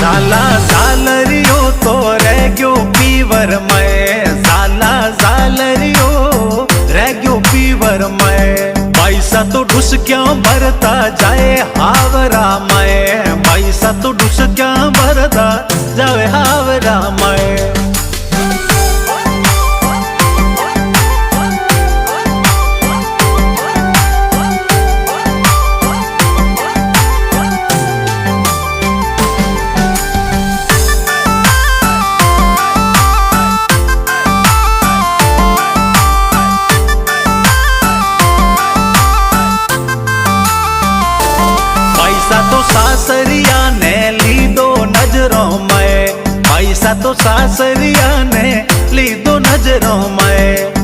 साला सालरियो तो रह गयो पीवर में, साला सालरियो रह गयो पीवर में। पैसा तो ढुस क्या भरता जाए हावरा में, पैसा तो ढुस क्या भरता जाए हावरा में। पैसा तो सासरिया ने लीधो नजरों में, पैसा तो सासरिया ने लीधो नजरों में।